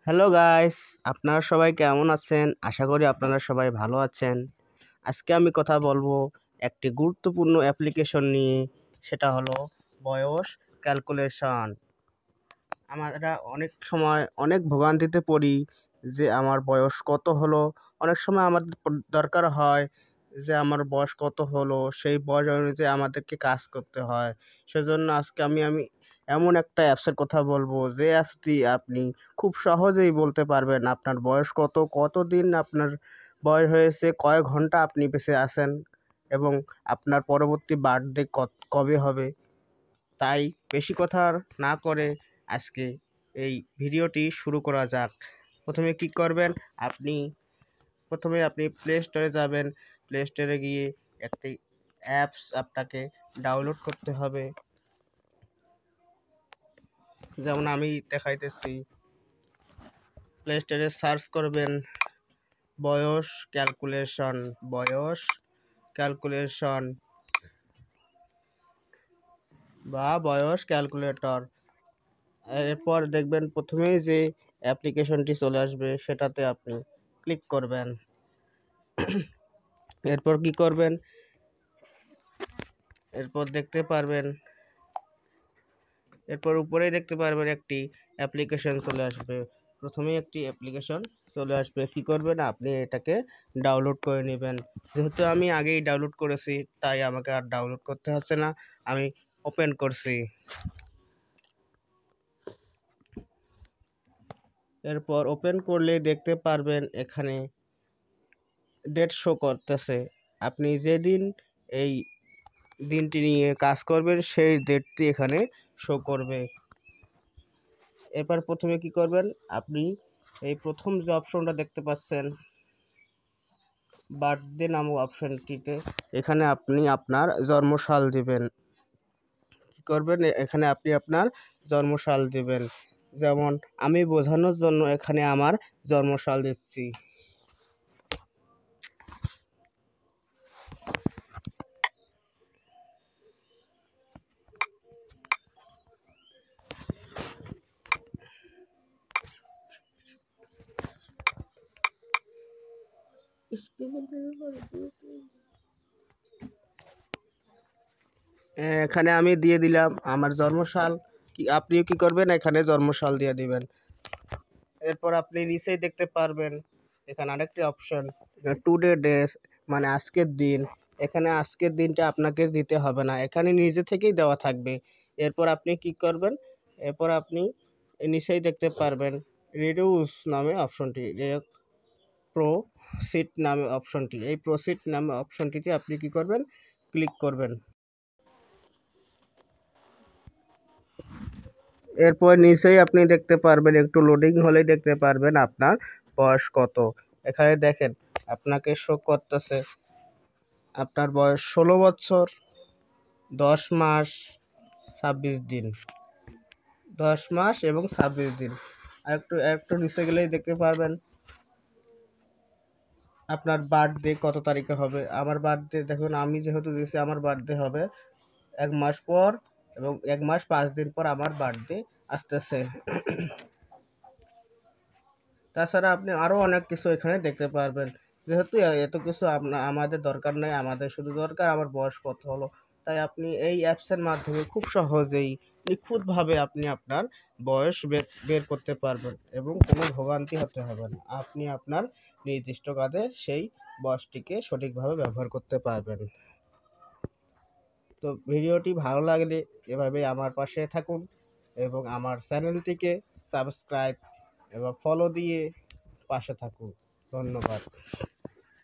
Hello guys, আপনারা সবাই কেমন আছেন? আশা করি আপনারা সবাই ভালো আছেন। আজকে আমি কথা বলবো একটি গুরুত্বপূর্ণ অ্যাপ্লিকেশন নিয়ে, সেটা হলো বয়স ক্যালকুলেশন। আমরা অনেক সময় অনেক ভোগান্তিতে পড়ি যে আমার বয়স কত হলো। অনেক সময় আমাদের দরকার হয় যে আমার বয়স কত হলো, সেই বয়স অনুযায়ী আমাদেরকে কাজ করতে হয়। সেজন্য আজকে আমি এমন একটা অ্যাপসের কথা বলবো, যে অ্যাপস দিয়ে আপনি খুব সহজেই বলতে পারবেন আপনার বয়স কত, কতদিন আপনার বয়স হয়েছে, কয় ঘন্টা আপনি বেঁচে আছেন এবং আপনার পরবর্তী বার্থডে কবে হবে। তাই বেশি কথা আর না করে আজকে এই ভিডিওটি শুরু করা যাক। প্রথমে কি করবেন, আপনি প্লে স্টোরে যাবেন। প্লে স্টোরে গিয়ে একটি অ্যাপস আপনাকে ডাউনলোড করতে হবে। যেমন আমি দেখাইতেছি, প্লে স্টোরে সার্চ করবেন বয়স ক্যালকুলেশন, বয়স ক্যালকুলেশন বা বয়স ক্যালকুলেটর। এরপর দেখবেন প্রথমেই যে অ্যাপ্লিকেশনটি চলে আসবে সেটাতে আপনি ক্লিক করবেন। এরপর কি করবেন, এরপর উপরেই দেখতে পারবেন একটি অ্যাপ্লিকেশন চলে আসবে। প্রথমেই একটি অ্যাপ্লিকেশন চলে আসবে, কি করবেন আপনি এটাকে ডাউনলোড করে নেবেন। যেহেতু আমি আগেই ডাউনলোড করেছি তাই আমাকে আর ডাউনলোড করতে হচ্ছে না, আমি ওপেন করছি। এরপর ওপেন করলে দেখতে পারবেন এখানে ডেট শো করতেছে। আপনি যেদিন এই দিনটি নিয়ে কাজ করবেন সেই ডেটটি এখানে শো করবে। এবার প্রথমে কি করবেন, আপনি এই প্রথম যে অপশনটা দেখতে পাচ্ছেন বার্থডে নামক অপশনটিতে, এখানে আপনি আপনার জন্মসাল দিবেন। কি করবেন, এখানে আপনি আপনার জন্মসাল দিবেন। যেমন আমি বোঝানোর জন্য এখানে আমার জন্মসাল দিচ্ছি। এখানে আমি দিয়ে দিলাম আমার জন্মসাল। আপনিও কি করবেন, এখানে জন্মসাল দিয়ে দিবেন। এরপর আপনি নিচেই দেখতে পারবেন এখানে আরেকটি অপশন, টুডে ডেস, মানে আজকের দিন। এখানে আজকের দিনটা আপনাকে দিতে হবে না, এখানে নিজে থেকেই দেওয়া থাকবে। এরপর আপনি কি করবেন, এরপর আপনি নিচেই দেখতে পারবেন রিডিউস নামে অপশনটি, প্রোসিড নামে অপশনটি। এই প্রোসিড নামে অপশনটিতে আপনি কি করবেন, ক্লিক করবেন। এরপর নিচেই আপনি দেখতে পারবেন, একটু লোডিং হলেই দেখতে পারবেন আপনার বয়স কত। এখানে দেখেন আপনাকে শো করতেছে আপনার বয়স 16 বছর 10 মাস 26 দিন, 10 মাস এবং 26 দিন। আর একটু নিচে গেলেই দেখতে পারবেন আপনার বার্থডে কত তারিখে হবে। আমার বার্থডে দেখুন, আমি যেহেতু দিয়েছি আমার বার্থডে হবে 1 মাস পর, এবং 1 মাস 5 দিন পর আমার বার্থডে আসতেছে। তাছাড়া আপনি আরও অনেক কিছু এখানে দেখতে পারবেন। যেহেতু এত কিছু আমাদের দরকার নেই, আমাদের শুধু দরকার আমার বয়স কত হলো। তাই আপনি এই অ্যাপসের মাধ্যমে খুব সহজেই নিখুঁতভাবে আপনি আপনার বয়স বের করতে পারবেন এবং কোনো ভোগান্তি হতে হবে না। আপনি আপনার নির্দিষ্ট কাজে সেই বয়সটিকে সঠিকভাবে ব্যবহার করতে পারবেন। তো ভিডিওটি ভালো লাগলে এভাবেই আমার পাশে থাকুন এবং আমার চ্যানেলটিকে সাবস্ক্রাইব এবং ফলো দিয়ে পাশে থাকুন। ধন্যবাদ।